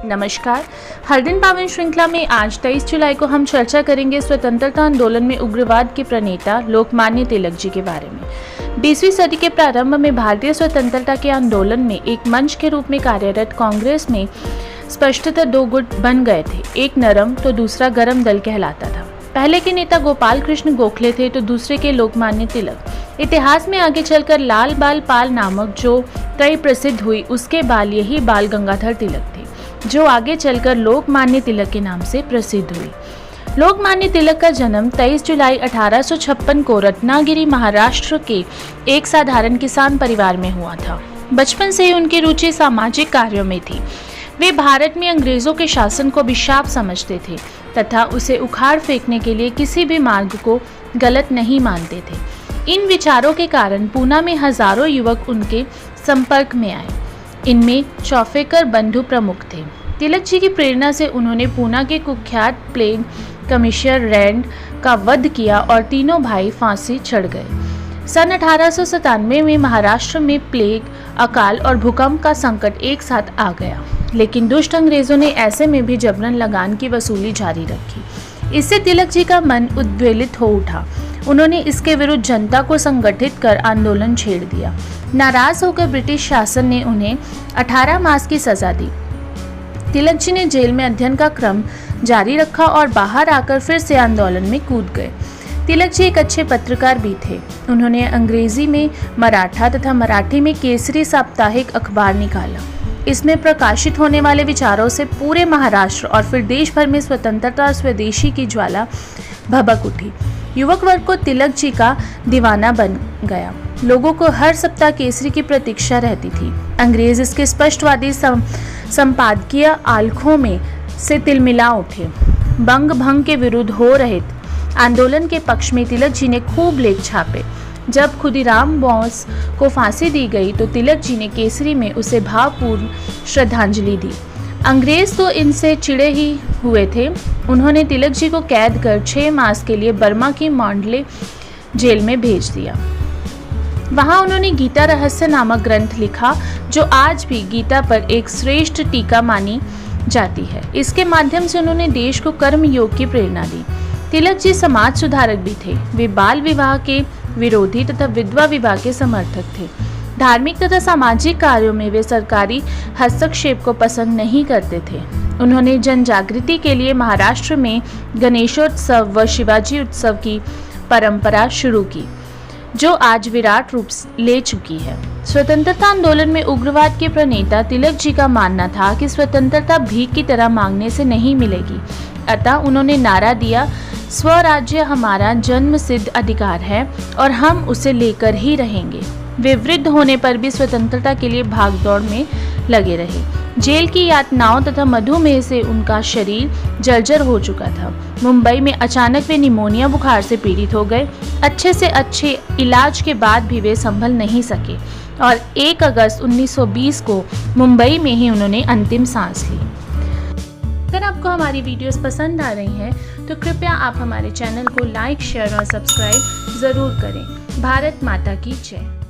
नमस्कार। हर दिन पावन श्रृंखला में आज 23 जुलाई को हम चर्चा करेंगे स्वतंत्रता आंदोलन में उग्रवाद के प्रणेता लोकमान्य तिलक जी के बारे में। 20वीं सदी के प्रारंभ में भारतीय स्वतंत्रता के आंदोलन में एक मंच के रूप में कार्यरत कांग्रेस में स्पष्टतः दो गुट बन गए थे। एक नरम तो दूसरा गरम दल कहलाता था। पहले के नेता गोपाल कृष्ण गोखले थे तो दूसरे के लोकमान्य तिलक। इतिहास में आगे चलकर लाल बाल पाल नामक जो कई प्रसिद्ध हुई, उसके बाल यही बाल गंगाधर तिलक थे, जो आगे चलकर लोकमान्य तिलक के नाम से प्रसिद्ध हुई। लोकमान्य तिलक का जन्म 23 जुलाई 1856 को रत्नागिरी, महाराष्ट्र के एक साधारण किसान परिवार में हुआ था। बचपन से ही उनकी रुचि सामाजिक कार्यों में थी। वे भारत में अंग्रेजों के शासन को अभिशाप समझते थे तथा उसे उखाड़ फेंकने के लिए किसी भी मार्ग को गलत नहीं मानते थे। इन विचारों के कारण पूना में हजारों युवक उनके संपर्क में आए। इनमें चौफेकर बंधु प्रमुख थे। तिलक जी की प्रेरणा से उन्होंने पूना के कुख्यात प्लेग कमिश्नर रैंड का वध किया और तीनों भाई फांसी चढ़ गए। सन 1897 में महाराष्ट्र में प्लेग, अकाल और भूकंप का संकट एक साथ आ गया, लेकिन दुष्ट अंग्रेजों ने ऐसे में भी जबरन लगान की वसूली जारी रखी। इससे तिलक जी का मन उद्वेलित हो उठा। उन्होंने इसके विरुद्ध जनता को संगठित कर आंदोलन छेड़ दिया। नाराज होकर ब्रिटिश शासन ने उन्हें 18 मास की सजा दी। तिलक जी ने जेल में अध्ययन का क्रम जारी रखा और बाहर आकर फिर से आंदोलन में कूद गए। तिलक जी एक अच्छे पत्रकार भी थे। उन्होंने अंग्रेजी में मराठा तथा मराठी में केसरी साप्ताहिक अखबार निकाला। इसमें प्रकाशित होने वाले विचारों से पूरे महाराष्ट्र और फिर देश भर में स्वतंत्रता और स्वदेशी की ज्वाला भभक उठी। युवक वर्ग को तिलक जी का दीवाना बन गया। लोगों को हर सप्ताह केसरी की प्रतीक्षा रहती थी। अंग्रेज इसके स्पष्टवादी संपादकीय आलेखों में से तिलमिला उठे। बंग भंग के विरुद्ध हो रहे आंदोलन के पक्ष में तिलक जी ने खूब लेख छापे। जब खुदीराम बोस को फांसी दी गई तो तिलक जी ने केसरी में उसे भावपूर्ण श्रद्धांजलि दी। अंग्रेज तो इनसे चिढ़े ही हुए थे। उन्होंने तिलक जी को कैद कर 6 मास के लिए बर्मा की मांडले जेल में भेज दिया। वहां उन्होंने गीता रहस्य नामक ग्रंथ लिखा, जो आज भी गीता पर एक श्रेष्ठ टीका मानी जाती है। इसके माध्यम से उन्होंने देश को कर्म योग की प्रेरणा दी। तिलक जी समाज सुधारक भी थे। वे बाल विवाह के विरोधी तथा विधवा विवाह के समर्थक थे। धार्मिक तथा सामाजिक कार्यों में वे सरकारी हस्तक्षेप को पसंद नहीं करते थे। उन्होंने जन जागृति के लिए महाराष्ट्र में गणेशोत्सव व शिवाजी उत्सव की परंपरा शुरू की, जो आज विराट रूप ले चुकी है। स्वतंत्रता आंदोलन में उग्रवाद के प्रणेता तिलक जी का मानना था कि स्वतंत्रता भीख की तरह मांगने से नहीं मिलेगी। अतः उन्होंने नारा दिया, स्वराज्य हमारा जन्म सिद्ध अधिकार है और हम उसे लेकर ही रहेंगे। वे वृद्ध होने पर भी स्वतंत्रता के लिए भागदौड़ में लगे रहे। जेल की यातनाओं तथा मधुमेह से उनका शरीर जर्जर हो चुका था। मुंबई में अचानक वे निमोनिया बुखार से पीड़ित हो गए। अच्छे से अच्छे इलाज के बाद भी वे संभल नहीं सके और 1 अगस्त 1920 को मुंबई में ही उन्होंने अंतिम सांस ली। अगर आपको हमारी वीडियोस पसंद आ रही हैं तो कृपया आप हमारे चैनल को लाइक, शेयर और सब्सक्राइब ज़रूर करें। भारत माता की जय।